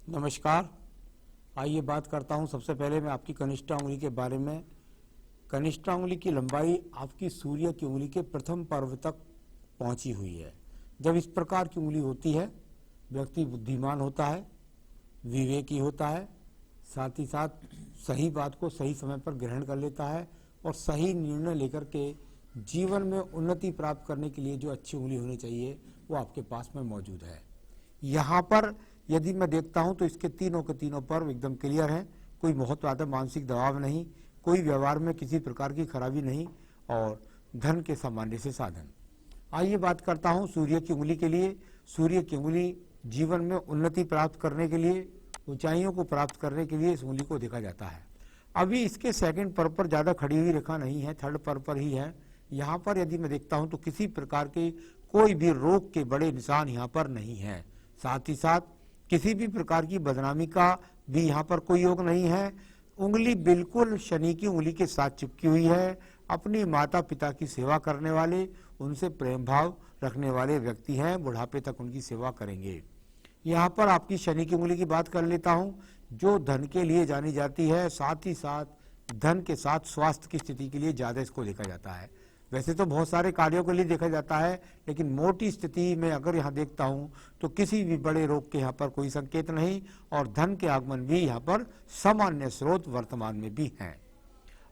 नमस्कार। आइए बात करता हूं सबसे पहले मैं आपकी कनिष्ठा उंगली के बारे में। कनिष्ठा उंगली की लंबाई आपकी सूर्य की उंगली के प्रथम पर्व तक पहुंची हुई है। जब इस प्रकार की उंगली होती है, व्यक्ति बुद्धिमान होता है, विवेकी होता है, साथ ही साथ सही बात को सही समय पर ग्रहण कर लेता है और सही निर्णय लेकर के जीवन में उन्नति प्राप्त करने के लिए जो अच्छी उंगली होनी चाहिए वो आपके पास में मौजूद है। यहाँ पर यदि मैं देखता हूँ तो इसके तीनों के तीनों पर्व एकदम क्लियर हैं। कोई बहुत ज़्यादा मानसिक दबाव नहीं, कोई व्यवहार में किसी प्रकार की खराबी नहीं और धन के सामान्य से साधन। आइए बात करता हूँ सूर्य की उंगली के लिए। सूर्य की उंगली जीवन में उन्नति प्राप्त करने के लिए, ऊंचाइयों को प्राप्त करने के लिए इस उंगली को देखा जाता है। अभी इसके सेकंड पर्व पर ज़्यादा खड़ी हुई रेखा नहीं है, थर्ड पर्व पर ही है। यहाँ पर यदि मैं देखता हूँ तो किसी प्रकार के कोई भी रोग के बड़े निशान यहाँ पर नहीं है। साथ ही साथ किसी भी प्रकार की बदनामी का भी यहाँ पर कोई योग नहीं है। उंगली बिल्कुल शनि की उंगली के साथ चिपकी हुई है। अपने माता पिता की सेवा करने वाले, उनसे प्रेम भाव रखने वाले व्यक्ति हैं, बुढ़ापे तक उनकी सेवा करेंगे। यहाँ पर आपकी शनि की उंगली की बात कर लेता हूँ, जो धन के लिए जानी जाती है, साथ ही साथ धन के साथ स्वास्थ्य की स्थिति के लिए ज़्यादा इसको देखा जाता है। वैसे तो बहुत सारे कार्यों के लिए देखा जाता है, लेकिन मोटी स्थिति में अगर यहाँ देखता हूँ तो किसी भी बड़े रोग के यहाँ पर कोई संकेत नहीं और धन के आगमन भी यहाँ पर सामान्य स्रोत वर्तमान में भी हैं।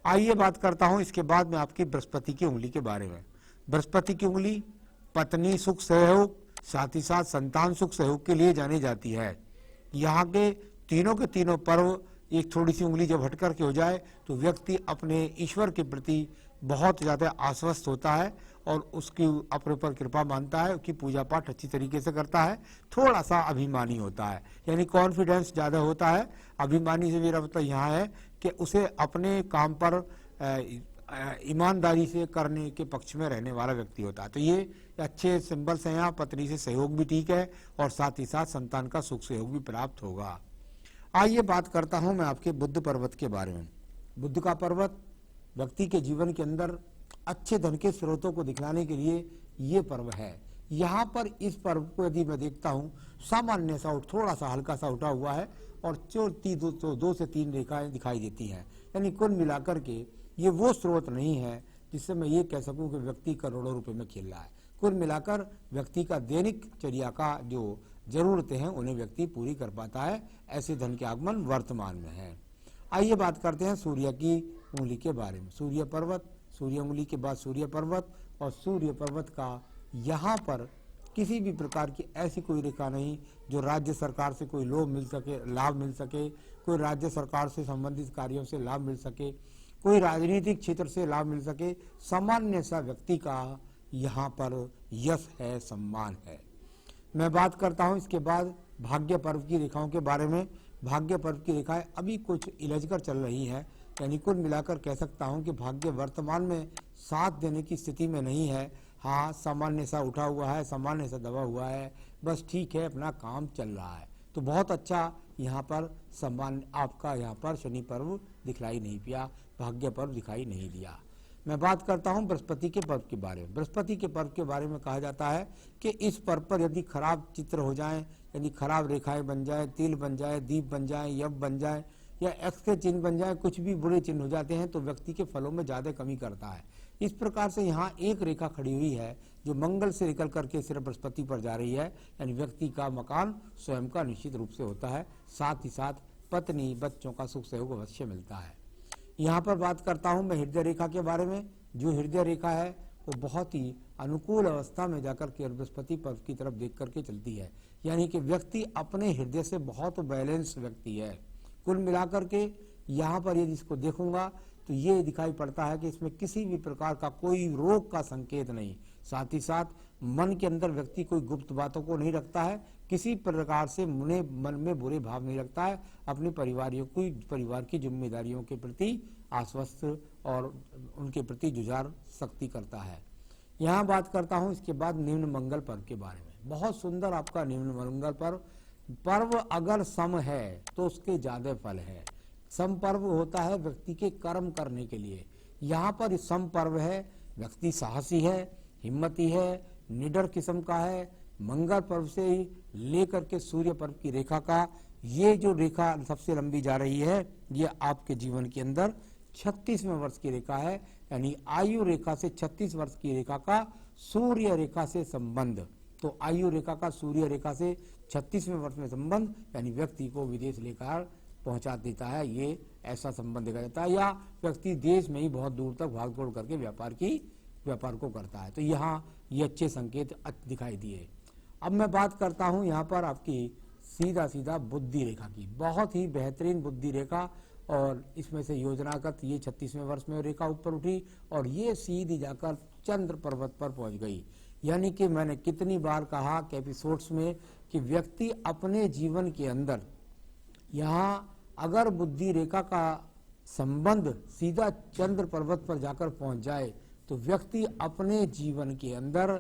आइए बात करता हूँ इसके बाद में आपकी बृहस्पति की उंगली के बारे में। बृहस्पति की उंगली पत्नी सुख सहयोग, साथ ही साथ संतान सुख सहयोग के लिए जानी जाती है। यहाँ के तीनों पर्व एक थोड़ी सी उंगली जब हट करके हो जाए तो व्यक्ति अपने ईश्वर के प्रति बहुत ज़्यादा आश्वस्त होता है और उसकी अपने पर कृपा मानता है, उसकी पूजा पाठ अच्छी तरीके से करता है, थोड़ा सा अभिमानी होता है, यानी कॉन्फिडेंस ज़्यादा होता है। अभिमानी से मेरा मतलब यहाँ है कि उसे अपने काम पर ईमानदारी से करने के पक्ष में रहने वाला व्यक्ति होता है। तो ये अच्छे सिंबल्स हैं। यहाँ पत्नी से सहयोग भी ठीक है और साथ ही साथ संतान का सुख सहयोग भी प्राप्त होगा। आइए बात करता हूँ मैं आपके बुध पर्वत के बारे में। बुध का पर्वत व्यक्ति के जीवन के अंदर अच्छे धन के स्रोतों को दिखलाने के लिए ये पर्व है। यहाँ पर इस पर्व को यदि मैं देखता हूँ, सामान्य सा थोड़ा सा हल्का सा उठा हुआ है और दो से तीन रेखाएं दिखाई देती हैं, यानी कुल मिलाकर के ये वो स्रोत नहीं है जिससे मैं ये कह सकूं कि व्यक्ति करोड़ों रुपए में खेल रहा है। कुल मिलाकर व्यक्ति का दैनिक चर्या का जो जरूरतें हैं उन्हें व्यक्ति पूरी कर पाता है। ऐसे धन के आगमन वर्तमान में है। आइए बात करते हैं सूर्य की उंगली के बारे में। सूर्य पर्वत, सूर्य उंगली के बाद सूर्य पर्वत, और सूर्य पर्वत का यहाँ पर किसी भी प्रकार की ऐसी कोई रेखा नहीं जो राज्य सरकार से कोई लाभ मिल सके, कोई राज्य सरकार से संबंधित कार्यों से लाभ मिल सके, कोई राजनीतिक क्षेत्र से लाभ मिल सके। सामान्य सा व्यक्ति का यहाँ पर यश है, सम्मान है। मैं बात करता हूँ इसके बाद भाग्य पर्व की रेखाओं के बारे में। भाग्य पर्व की रेखाएं अभी कुछ इलझकर चल रही हैं, यानी कुल मिलाकर कह सकता हूँ कि भाग्य वर्तमान में साथ देने की स्थिति में नहीं है। हाँ, सामान्य सा उठा हुआ है, सामान्य सा दबा हुआ है, बस ठीक है, अपना काम चल रहा है। तो बहुत अच्छा यहाँ पर सम्मान आपका यहाँ पर शनि पर्व दिखलाई नहीं दिया, भाग्य पर्व दिखाई नहीं दिया। मैं बात करता हूँ बृहस्पति के पर्व के बारे में। बृहस्पति के पर्व के बारे में कहा जाता है कि इस पर्व पर यदि खराब चित्र हो जाएं, यदि खराब रेखाएं बन जाए, तिल बन जाए, दीप बन जाए, यव बन जाए या एक्स के चिन्ह बन जाए, कुछ भी बुरे चिन्ह हो जाते हैं तो व्यक्ति के फलों में ज़्यादा कमी करता है। इस प्रकार से यहाँ एक रेखा खड़ी हुई है जो मंगल से निकल करके सिर्फ बृहस्पति पर जा रही है, यानी व्यक्ति का मकान स्वयं का निश्चित रूप से होता है। साथ ही साथ पत्नी बच्चों का सुख सहयोग अवश्य मिलता है। यहाँ पर बात करता हूँ मैं हृदय रेखा के बारे में। जो हृदय रेखा है वो बहुत ही अनुकूल अवस्था में जाकर के बृहस्पति पर्व की तरफ देख करके चलती है, यानी कि व्यक्ति अपने हृदय से बहुत बैलेंस व्यक्ति है। कुल मिलाकर के यहाँ पर यदि इसको देखूंगा तो ये दिखाई पड़ता है कि इसमें किसी भी प्रकार का कोई रोग का संकेत नहीं। साथ ही साथ मन के अंदर व्यक्ति कोई गुप्त बातों को नहीं रखता है, किसी प्रकार से मन में बुरे भाव नहीं रखता है, अपने परिवार की जिम्मेदारियों के प्रति आश्वस्त और उनके प्रति जुझार शक्ति करता है। यहाँ बात करता हूँ इसके बाद निम्न मंगल पर्व के बारे में। बहुत सुंदर आपका निम्न मंगल पर्व अगर सम है तो उसके ज्यादा फल है। सम पर्व होता है व्यक्ति के कर्म करने के लिए। यहाँ पर सम पर्व है, व्यक्ति साहसी है, हिम्मती है, निडर किस्म का है। मंगल पर्व से ही लेकर के सूर्य पर्व की रेखा का ये जो रेखा सबसे लंबी जा रही है, ये आपके जीवन के अंदर 36वें वर्ष की रेखा है, यानी आयु रेखा से 36 वर्ष की रेखा का सूर्य रेखा से संबंध। तो आयु रेखा का सूर्य रेखा से 36वें वर्ष में संबंध, यानी व्यक्ति को विदेश लेकर पहुंचा देता है, ये ऐसा संबंध देखा जाता है। या व्यक्ति देश में ही बहुत दूर तक भागदौड़ करके व्यापार को करता है। तो यहाँ ये अच्छे संकेत दिखाई दिए। अब मैं बात करता हूँ यहाँ पर आपकी सीधा बुद्धि रेखा की। बहुत ही बेहतरीन बुद्धि रेखा, और इसमें से योजनागत ये 36वें वर्ष में रेखा ऊपर उठी और ये सीधी जाकर चंद्र पर्वत पर पहुंच गई। यानी कि मैंने कितनी बार कहा कि एपिसोड्स में कि व्यक्ति अपने जीवन के अंदर यहाँ अगर बुद्धि रेखा का संबंध सीधा चंद्र पर्वत पर जाकर पहुंच जाए तो व्यक्ति अपने जीवन के अंदर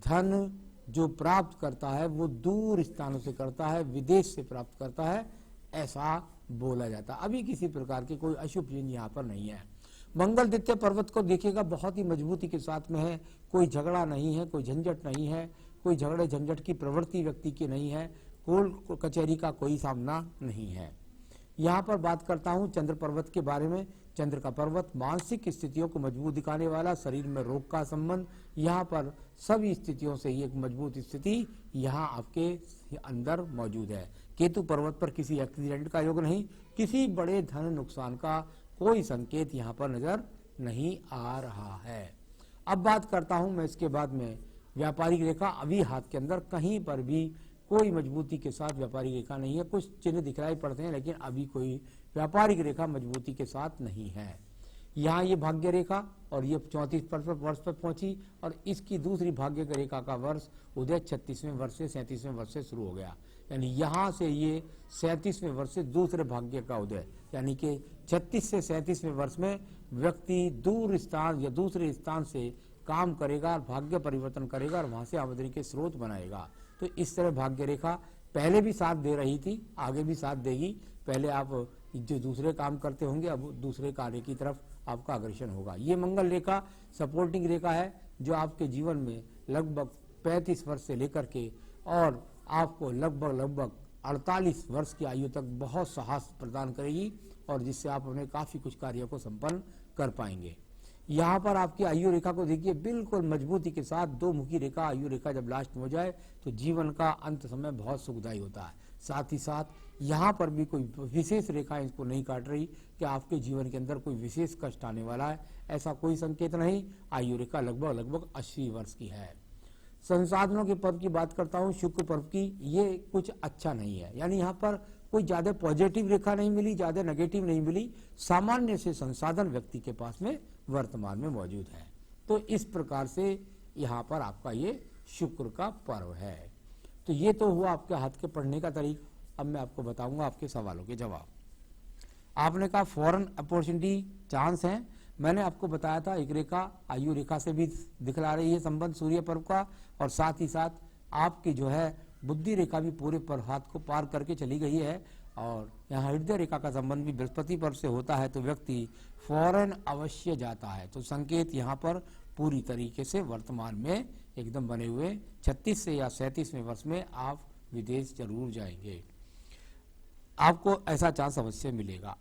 धन जो प्राप्त करता है वो दूर स्थानों से करता है, विदेश से प्राप्त करता है, ऐसा बोला जाता है। अभी किसी प्रकार की कोई अशुभ चीज यहाँ पर नहीं है। मंगल द्वितीय पर्वत को देखिएगा, बहुत ही मजबूती के साथ में है, कोई झगड़ा नहीं है, कोई झंझट नहीं है, कोई झगड़े झंझट की प्रवृत्ति व्यक्ति की नहीं है, कोर्ट कचहरी का कोई सामना नहीं है। यहाँ पर बात करता हूँ चंद्र पर्वत के बारे में। चंद्र का पर्वत मानसिक स्थितियों को मजबूत दिखाने वाला, शरीर में रोग का संबंध, यहाँ पर सभी स्थितियों से एक मजबूत स्थिति यहाँ आपके अंदर मौजूद है। केतु पर्वत पर किसी एक्सीडेंट का योग नहीं, किसी बड़े धन नुकसान का कोई संकेत यहाँ पर नजर नहीं आ रहा है। अब बात करता हूँ मैं इसके बाद में व्यापारिक रेखा। अभी हाथ के अंदर कहीं पर भी कोई मजबूती के साथ व्यापारिक रेखा नहीं है। कुछ चिन्ह दिखलाई पड़ते हैं, लेकिन अभी कोई व्यापारिक रेखा मजबूती के साथ नहीं है। यहाँ ये भाग्य रेखा और ये 34 वर्ष पर पहुंची, और इसकी दूसरी भाग्य रेखा का वर्ष उदय 36वें वर्ष से 37वें वर्ष से शुरू हो गया। यानी यहाँ से ये 37वें वर्ष से दूसरे भाग्य का उदय, यानी कि 36 से 37वें वर्ष में व्यक्ति दूर स्थान या दूसरे स्थान से काम करेगा, भाग्य परिवर्तन करेगा और वहां से आमदनी के स्रोत बनाएगा। तो इस तरह भाग्य रेखा पहले भी साथ दे रही थी, आगे भी साथ देगी। पहले आप जो दूसरे काम करते होंगे, अब दूसरे कार्य की तरफ आपका अग्रसर होगा। ये मंगल रेखा सपोर्टिंग रेखा है, जो आपके जीवन में लगभग 35 वर्ष से लेकर के और आपको लगभग 48 वर्ष की आयु तक बहुत साहस प्रदान करेगी, और जिससे आप अपने काफी कुछ कार्यों को संपन्न कर पाएंगे। यहाँ पर आपकी आयु रेखा को देखिए, बिल्कुल मजबूती के साथ दो मुखी रेखा, आयु रेखा जब लास्ट में हो जाए तो जीवन का अंत समय बहुत सुखदायी होता है। साथ ही साथ यहाँ पर भी कोई विशेष रेखा इसको नहीं काट रही कि आपके जीवन के अंदर कोई विशेष कष्ट आने वाला है, ऐसा कोई संकेत नहीं। आयु रेखा लगभग 80 वर्ष की है। संसाधनों के पर्व की बात करता हूँ, शुक्र पर्व की, ये कुछ अच्छा नहीं है। यानी यहाँ पर कोई ज्यादा पॉजिटिव रेखा नहीं मिली, ज्यादा नेगेटिव नहीं मिली, सामान्य से संसाधन व्यक्ति के पास में वर्तमान में मौजूद है। तो इस प्रकार से यहाँ पर आपका ये शुक्र का पर्व है। तो ये तो हुआ आपके हाथ के पढ़ने का तरीका। अब मैं आपको बताऊंगा आपके सवालों के जवाब। आपने कहा फॉरेन अपॉर्चुनिटी चांस है। मैंने आपको बताया था एक रेखा आयु रेखा से भी दिखला रही है संबंध सूर्य पर्व का, और साथ ही साथ आपकी जो है बुद्धि रेखा भी पूरे पर हाथ को पार करके चली गई है, और यहाँ हृदय रेखा का संबंध भी बृहस्पति पर्व से होता है। तो व्यक्ति फॉरेन अवश्य जाता है। तो संकेत यहाँ पर पूरी तरीके से वर्तमान में एकदम बने हुए। 36 से या 37वें वर्ष में आप विदेश जरूर जाएंगे, आपको ऐसा चांस अवश्य मिलेगा।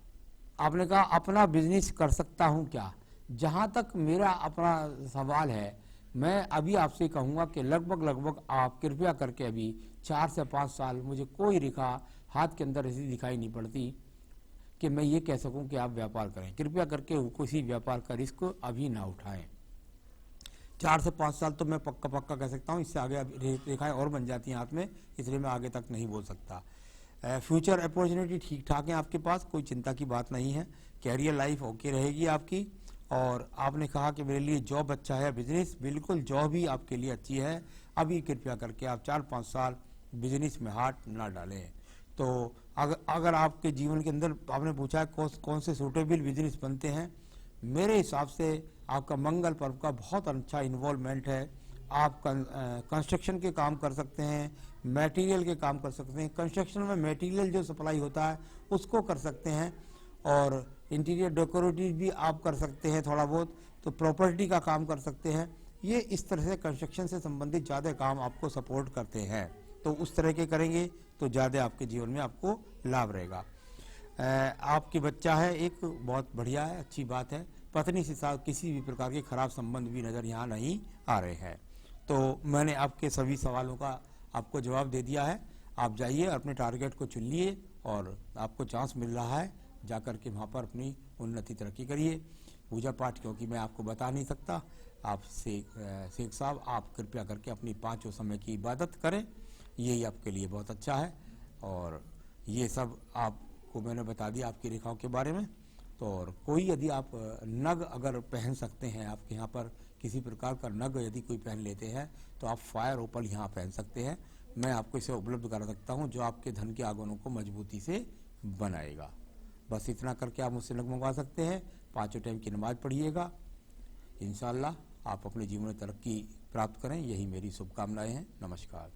आपने कहा अपना बिजनेस कर सकता हूं क्या? जहां तक मेरा अपना सवाल है, मैं अभी आपसे कहूंगा कि लगभग आप कृपया करके अभी 4 से 5 साल मुझे कोई रेखा हाथ के अंदर ऐसी दिखाई नहीं पड़ती कि मैं ये कह सकूं कि आप व्यापार करें। कृपया करके किसी व्यापार का रिस्क अभी ना उठाएं। 4 से 5 साल तो मैं पक्का कह सकता हूं, इससे आगे रेखाएं और बन जाती हैं हाथ में, इसलिए मैं आगे तक नहीं बोल सकता। फ्यूचर अपॉर्चुनिटी ठीक ठाक है आपके पास, कोई चिंता की बात नहीं है। कैरियर लाइफ ओके रहेगी आपकी। और आपने कहा कि मेरे लिए जॉब अच्छा है, बिजनेस, बिल्कुल जॉब ही आपके लिए अच्छी है। अभी कृपया करके आप 4-5 साल बिजनेस में हाथ ना डालें। तो अगर आपके जीवन के अंदर आपने पूछा है कौन से सूटेबल बिजनेस बनते हैं, मेरे हिसाब से आपका मंगल पर्व का बहुत अच्छा इन्वॉल्वमेंट है। आप कंस्ट्रक्शन के काम कर सकते हैं, मटेरियल के काम कर सकते हैं। कंस्ट्रक्शन में मटेरियल जो सप्लाई होता है उसको कर सकते हैं, और इंटीरियर डेकोरेटिव भी आप कर सकते हैं थोड़ा बहुत। तो प्रॉपर्टी का काम कर सकते हैं। ये इस तरह से कंस्ट्रक्शन से संबंधित ज़्यादा काम आपको सपोर्ट करते हैं। तो उस तरह के करेंगे तो ज़्यादा आपके जीवन में आपको लाभ रहेगा। आपकी बच्चा है एक, बहुत बढ़िया है, अच्छी बात है। पत्नी के साथ किसी भी प्रकार के खराब संबंध भी नज़र यहाँ नहीं आ रहे हैं। तो मैंने आपके सभी सवालों का आपको जवाब दे दिया है। आप जाइए, अपने टारगेट को चुन लिए और आपको चांस मिल रहा है, जाकर के वहाँ पर अपनी उन्नति तरक्की करिए। पूजा पाठ क्योंकि मैं आपको बता नहीं सकता, आप शेख साहब आप कृपया करके अपनी 5 समय की इबादत करें, यही आपके लिए बहुत अच्छा है। और ये सब आपको मैंने बता दिया आपकी रेखाओं के बारे में। तो और कोई यदि आप नग अगर पहन सकते हैं, आपके यहाँ पर किसी प्रकार का नग यदि कोई पहन लेते हैं तो आप फायर ओपल यहाँ पहन सकते हैं। मैं आपको इसे उपलब्ध करा सकता हूँ, जो आपके धन के आगमनों को मजबूती से बनाएगा। बस इतना करके आप मुझसे नग मंगवा सकते हैं। 5 टाइम की नमाज पढ़िएगा, इंशाअल्लाह आप अपने जीवन में तरक्की प्राप्त करें, यही मेरी शुभकामनाएं हैं। नमस्कार।